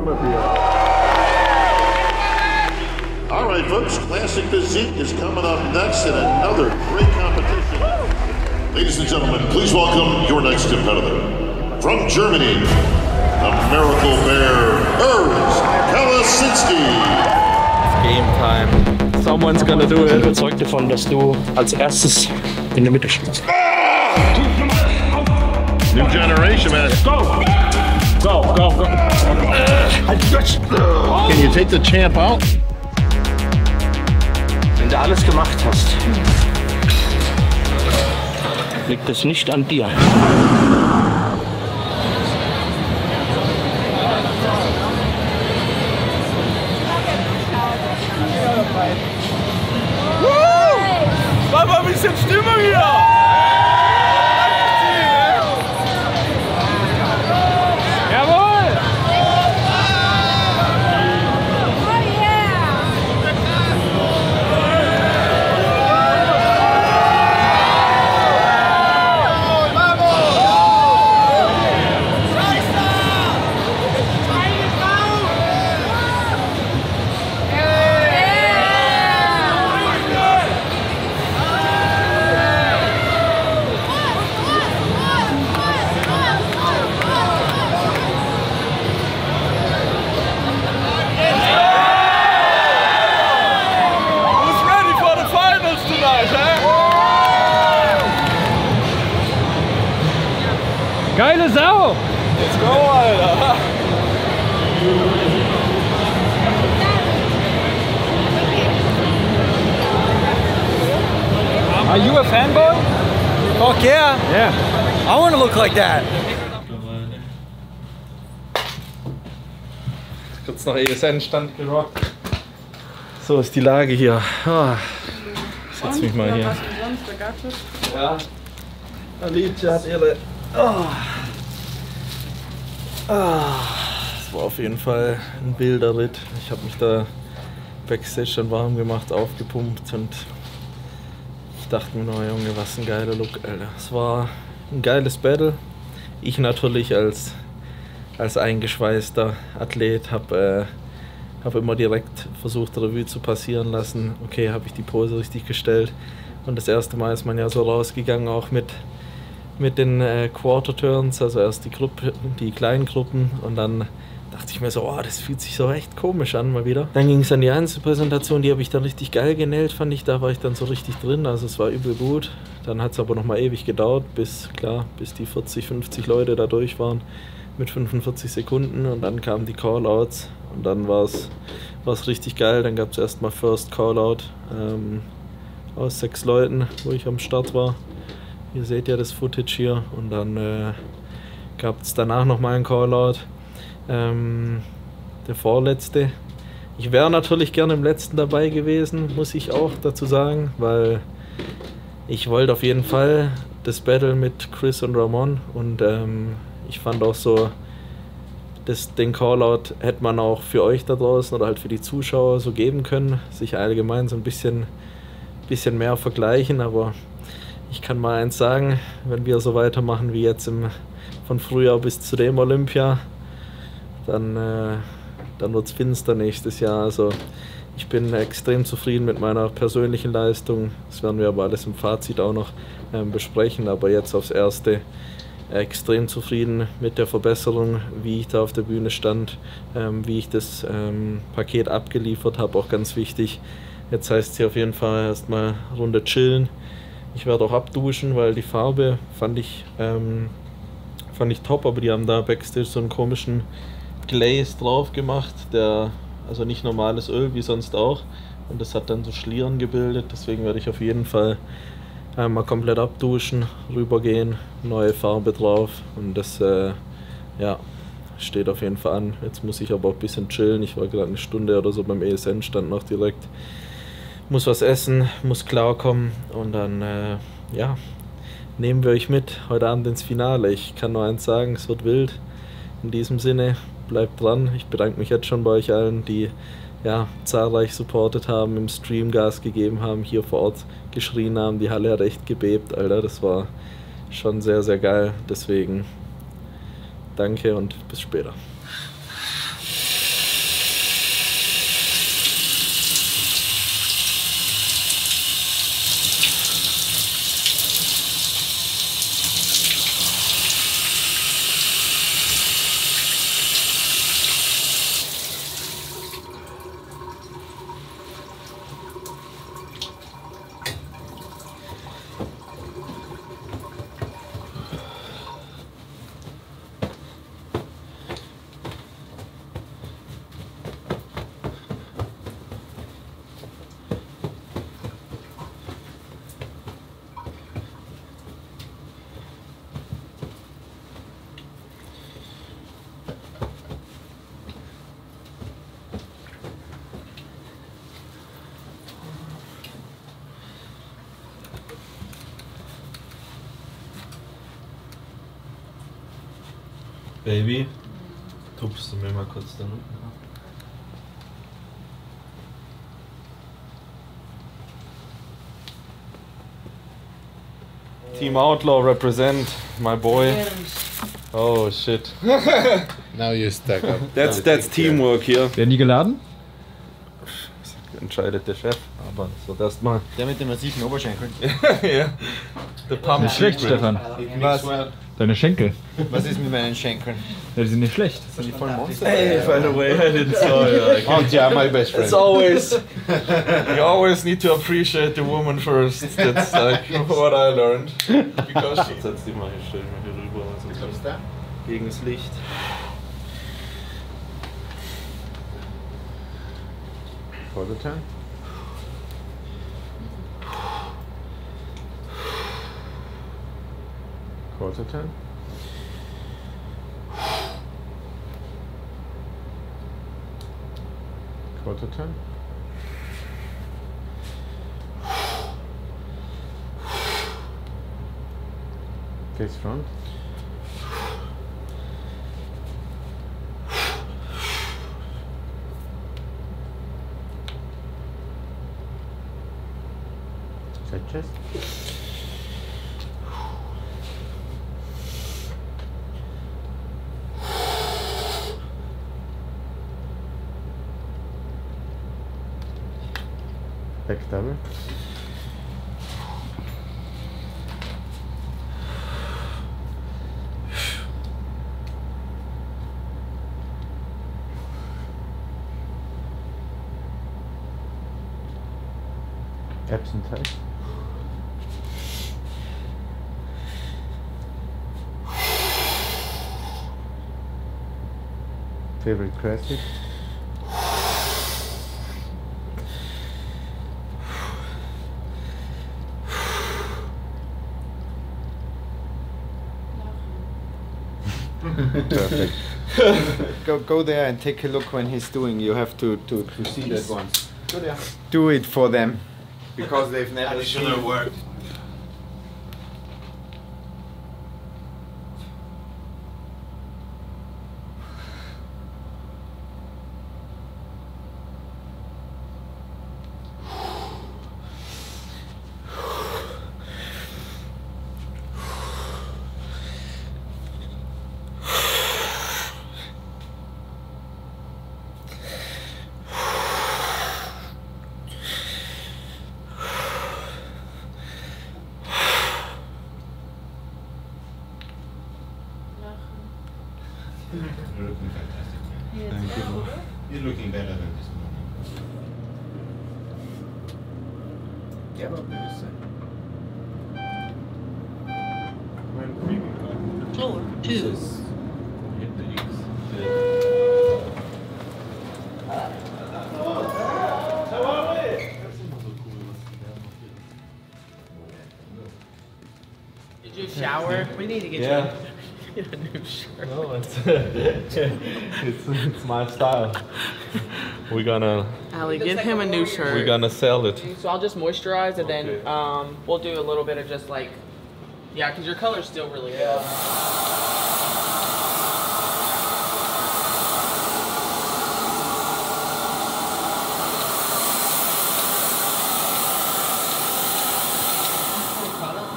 Olympia. All right, folks, Classic Physique is coming up next in another great competition. Ladies and gentlemen, please welcome your next competitor. From Germany, the Miracle Bear, Urs Kalasinski. Game time. Someone's gonna do it. Ich bin überzeugt davon, dass du als erstes in der Mitte stehst. New generation, man. Go! Go, go, go. Can you take the champ out? Wenn du alles gemacht hast, liegt es nicht an dir. Mach mal ein bisschen Stimmung hier! Geile Sau! Let's go, Alter! Are you a fanboy? Fuck yeah! Yeah. I want to look like that. Kurz noch ESN-Stand gerockt. So ist die Lage hier. Ich setz mich mal hier. Ja. Alicia hat ihre. Es war auf jeden Fall ein wilder Ritt. Ich habe mich da Backstage schon warm gemacht, aufgepumpt und ich dachte mir nur, Junge, was ein geiler Look, Alter. Es war ein geiles Battle. Ich natürlich als eingeschweißter Athlet habe immer direkt versucht, Revue zu passieren lassen. Okay, habe ich die Pose richtig gestellt. Und das erste Mal ist man ja so rausgegangen, auch mit den Quarter Turns, also erst die kleinen Gruppen und dann dachte ich mir so, oh, das fühlt sich so echt komisch an mal wieder. Dann ging es an die Einzelpräsentation, die habe ich dann richtig geil genäht, fand ich, da war ich dann so richtig drin, also es war übel gut. Dann hat es aber noch mal ewig gedauert, bis die 40, 50 Leute da durch waren mit 45 Sekunden und dann kamen die Callouts und dann war es richtig geil. Dann gab es erstmal First Callout aus 6 Leuten, wo ich am Start war. Ihr seht ja das Footage hier und dann gab es danach nochmal einen Callout. Der vorletzte. Ich wäre natürlich gerne im letzten dabei gewesen, muss ich auch dazu sagen, weil ich wollte auf jeden Fall das Battle mit Chris und Ramon und ich fand auch so, den Callout hätte man auch für euch da draußen oder halt für die Zuschauer so geben können, sich allgemein so ein bisschen mehr vergleichen, aber ich kann mal eins sagen, wenn wir so weitermachen wie jetzt von Frühjahr bis zu dem Olympia, dann wird es finster nächstes Jahr. Also ich bin extrem zufrieden mit meiner persönlichen Leistung. Das werden wir aber alles im Fazit auch noch besprechen, aber jetzt aufs Erste extrem zufrieden mit der Verbesserung, wie ich da auf der Bühne stand, wie ich das Paket abgeliefert habe, auch ganz wichtig. Jetzt heißt es hier auf jeden Fall erstmal Runde chillen. Ich werde auch abduschen, weil die Farbe fand ich top, aber die haben da Backstage so einen komischen Glaze drauf gemacht, also nicht normales Öl wie sonst auch, und das hat dann so Schlieren gebildet, deswegen werde ich auf jeden Fall einmal komplett abduschen, rübergehen, neue Farbe drauf und das steht auf jeden Fall an. Jetzt muss ich aber auch ein bisschen chillen, ich war gerade eine Stunde oder so beim ESN-Stand noch direkt. Muss was essen, muss klarkommen und dann nehmen wir euch mit heute Abend ins Finale. Ich kann nur eins sagen, es wird wild. In diesem Sinne, bleibt dran. Ich bedanke mich jetzt schon bei euch allen, die zahlreich supportet haben, im Stream Gas gegeben haben, hier vor Ort geschrien haben. Die Halle hat echt gebebt, Alter. Das war schon sehr, sehr geil. Deswegen danke und bis später. Baby, tupfst du mir mal kurz da unten? Team Outlaw represent, my boy. Oh shit. Now you stack up. That's teamwork here. Werden die geladen? Entscheidet der Chef, aber so das mal. Der mit dem massiven Oberschenkel. Ja. The Pump Nicht schlecht, Secret. Stefan. Was? Deine Schenkel. Was ist mit meinen Schenkeln? Ja, die sind nicht schlecht. Sind die voll Monster? Hey, by the way, I didn't saw it. And yeah, my best friend. It's always, you always need to appreciate the woman first. That's like what I learned. Because she... Setz die mal hier, stell dich mal hier rüber. Also gegen das Licht. Quarter turn. Quarter turn. Quarter turn. Face front. Side chest. Back double. Absent tight. Favorite classic. Perfect. Go there and take a look when he's doing. You have to see that once. Go there. Do it for them. Because they've never seen work. You're looking fantastic, man. Thank you. You're looking better than this morning. Yeah, but please. Floor 2. Did you shower? We need to get Yeah. you a new shirt. No, it's my style. We're gonna Allie, get him a new shirt. we're gonna sell it. So I'll just moisturize and then Okay. we'll do a little bit of just like, yeah, because your color's still really good.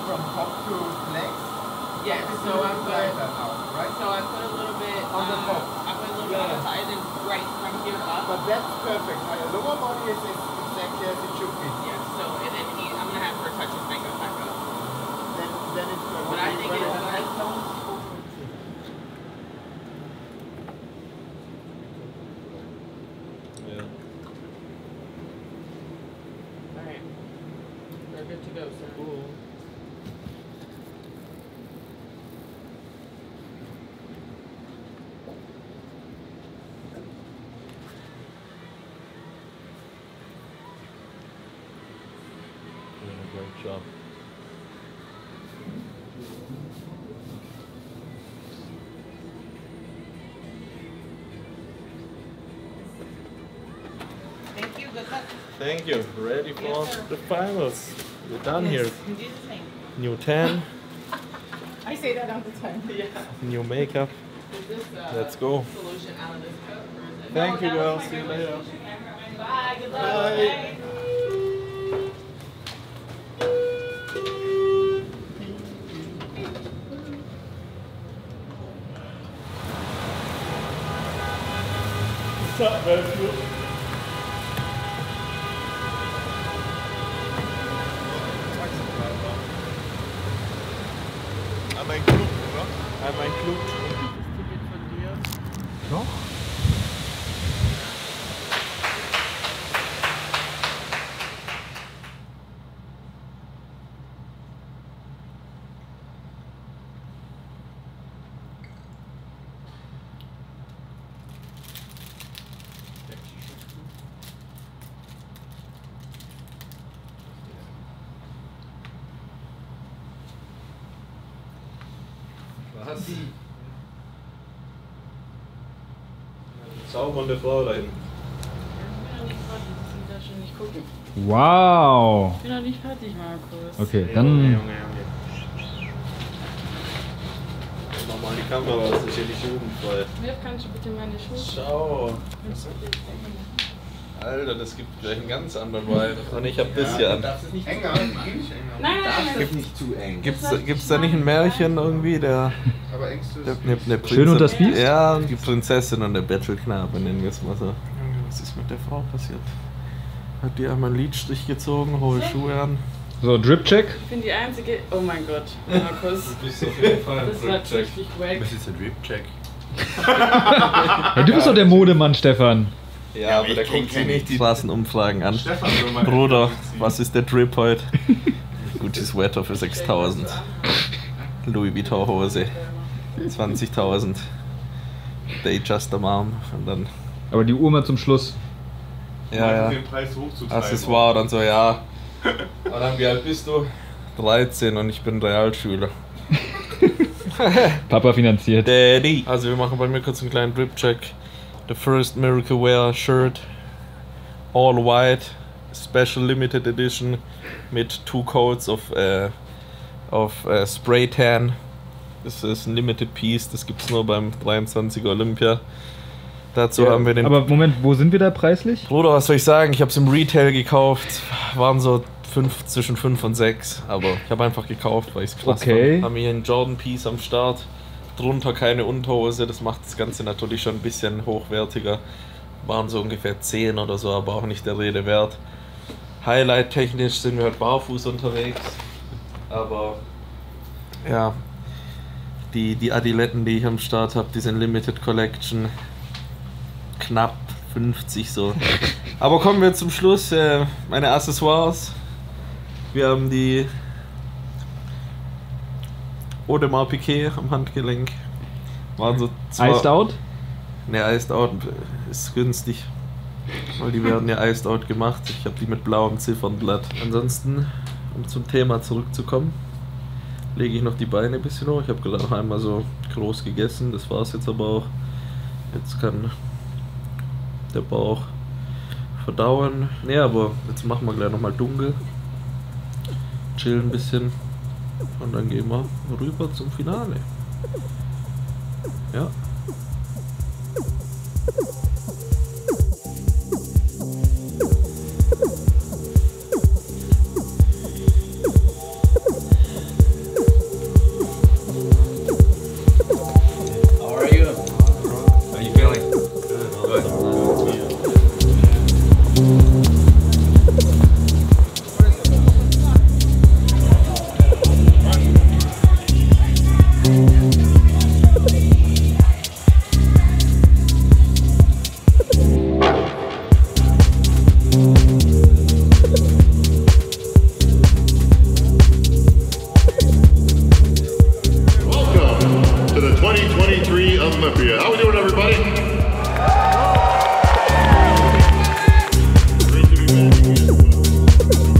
From top to legs. Yeah, so I put, Right? so I put a little bit On the top. I put a little bit on the side and then right from here up. But that's perfect. My lower body is exactly as it should be. Yeah, so and then I'm gonna have her touch his makeup back up. Then it's perfect. But I think When it's head tones, Alright. We're good to go, sir. Doing a great job. Thank you, good luck. Thank you. Ready for Yes, sir. the finals. We're done here. In Jesus' name. New tan, I say that all the time. Yeah. new makeup. Let's go. Solution out of this cup? Or is it- Thank you, No, girls. that See you was later. Bye. Good luck. Bye. What's up, Matthew? Ein Club, oder? Einmal ein Club. Noch? Was? Zaubernde Frau da hinten. Wow. Ich bin noch nicht fertig, Markus. Okay, dann. Mach mal die Kamera aus, das ist hier nicht jugendfrei. Mir kannst du bitte meine Schuhe. Schau. Alter, das gibt gleich einen ganz anderen Vibe. Und ich hab das hier an. Enger, nicht enger. Nein. Nicht zu eng. Gibt's da nicht ein Märchen irgendwie, der... Aber engste ist. Eine Prinzessin, Schön und das Biest? Ja, die Prinzessin und der Bettelknabe, nennen wir es mal so. Was ist mit der Frau passiert? Hat die einmal einen Lidstrich gezogen, hohe Schuhe an? So, Drip-Check. Ich bin die einzige. Oh mein Gott, Markus. Du bist auf jeden Fall ein Das war Drip-Check. richtig wack. Das ist ein Drip-Check. Ja, du bist doch der Modemann, Stefan. Ja, aber der guckt sich nicht die Straßenumfragen an. Stefan will mal. Bruder, was ist der Drip heute? Gucci Sweater für 6.000. Louis Vuitton Hose. 20.000. They just a mom. Und dann, Aber die Uhr mal zum Schluss. ja. Den Preis hochzutreiben. Accessoire, dann so, ja. Und dann, wie alt bist du? 13 und ich bin Realschüler. Papa finanziert. Daddy. Also wir machen bei mir kurz einen kleinen Drip-Check. The first Miracle Wear Shirt. All white. Special Limited Edition. Mit 2 coats of Spray Tan. Das ist ein Limited Piece. Das gibt es nur beim 23er Olympia. Dazu haben wir den... Aber Moment, wo sind wir da preislich? Bruder, was soll ich sagen? Ich habe es im Retail gekauft. Waren so zwischen 5 und 6. Aber ich habe einfach gekauft, weil ich es krass fand. Haben hier einen Jordan Piece am Start. Drunter keine Unterhose. Das macht das Ganze natürlich schon ein bisschen hochwertiger. Waren so ungefähr 10 oder so, aber auch nicht der Rede wert. Highlight-technisch sind wir halt barfuß unterwegs. Aber ja, die Adiletten, die ich am Start habe, die sind Limited Collection. Knapp 50 so. Aber kommen wir zum Schluss. Meine Accessoires. Wir haben die Audemars Piguet am Handgelenk. Waren so Iced Out? Ne, Iced Out ist günstig. Weil die werden ja Iced Out gemacht. Ich habe die mit blauem Ziffernblatt. Ansonsten, um zum Thema zurückzukommen, lege ich noch die Beine ein bisschen hoch. Ich habe gerade noch einmal so groß gegessen. Das war es jetzt aber auch. Jetzt kann der Bauch verdauen. Ne, aber jetzt machen wir gleich nochmal dunkel. Chillen ein bisschen. Und dann gehen wir rüber zum Finale. Ja. Welcome to the 2023 Olympia. How we doing, everybody? Great to be back again.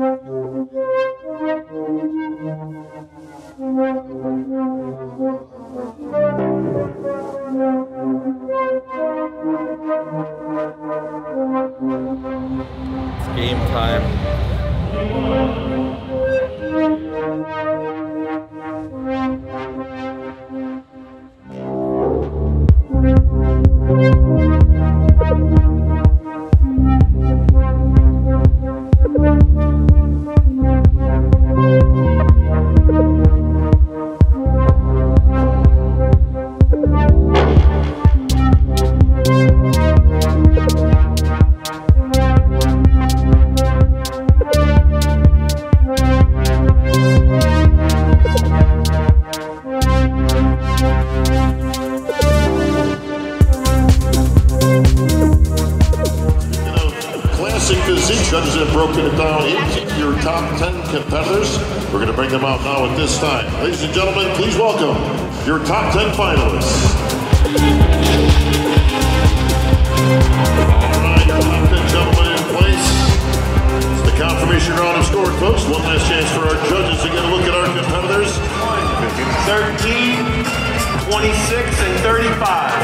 It's game time. Judges have broken it down into your top 10 competitors. We're going to bring them out now at this time. Ladies and gentlemen, please welcome your top 10 finalists. All right, your top 10 gentlemen in place. It's the confirmation round of scoring, folks. One last chance for our judges to get a look at our competitors. 13, 26, and 35.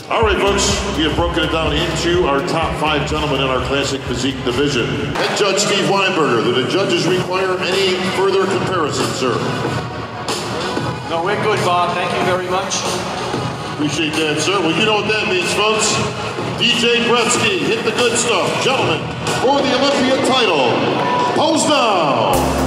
All right, folks, we have broken it down into our top 5 gentlemen in our Classic Physique division. Head Judge Steve Weinberger, do the judges require any further comparisons, sir? No, we're good, Bob. Thank you very much. Appreciate that, sir. Well, you know what that means, folks. DJ Gretzky, hit the good stuff. Gentlemen, for the Olympia title, pose now.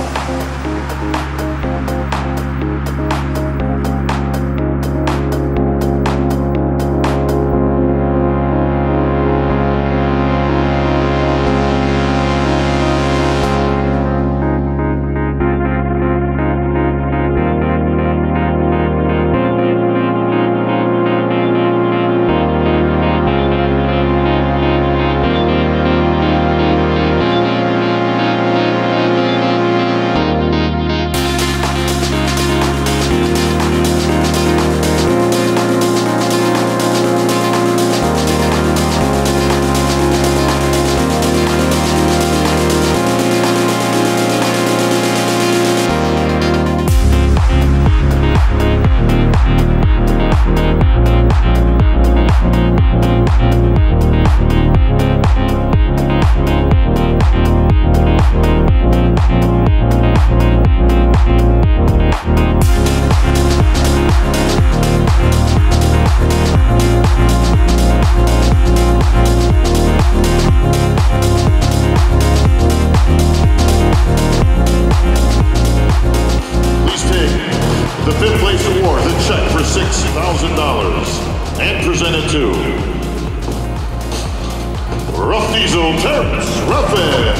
presented to Rough Diesel Terrence Ruffin.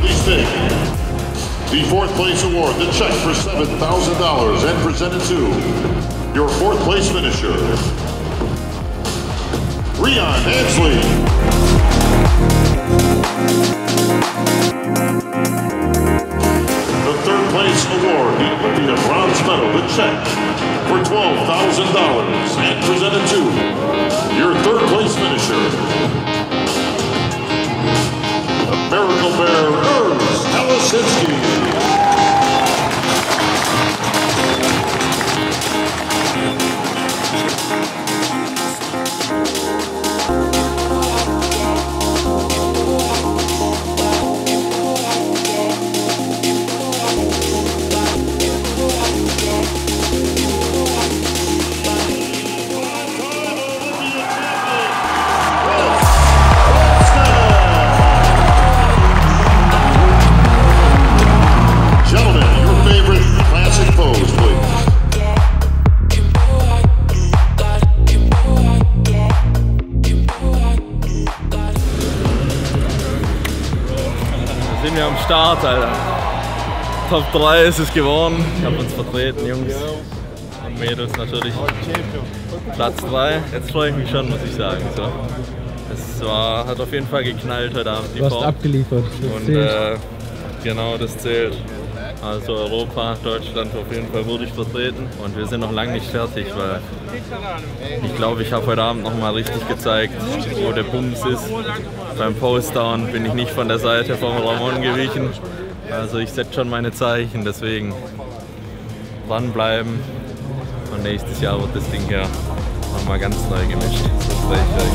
Please take the fourth place award, the check for $7,000, and presented to your fourth place finisher, Rion Ansley. The third place award, the Olympia Bronze Medal, the check for $12,000, and presented to your third place finisher, the Miracle Bear Ernst Halasinski. Sind wir am Start, Alter. Top 3 ist es geworden. Ich habe uns vertreten, Jungs. Und Mädels natürlich. Platz 3. Jetzt freue ich mich schon, muss ich sagen. So. Es hat auf jeden Fall geknallt heute Abend. Die Du hast Form. abgeliefert. Und genau, das zählt. Also Europa, Deutschland auf jeden Fall würdig vertreten. Und wir sind noch lange nicht fertig, weil ich glaube, ich habe heute Abend noch mal richtig gezeigt, wo der Bums ist. Beim Postdown bin ich nicht von der Seite vom Ramon gewichen. Also ich setze schon meine Zeichen, deswegen dranbleiben. Und nächstes Jahr wird das Ding hier nochmal ganz neu gemischt. Das ist richtig.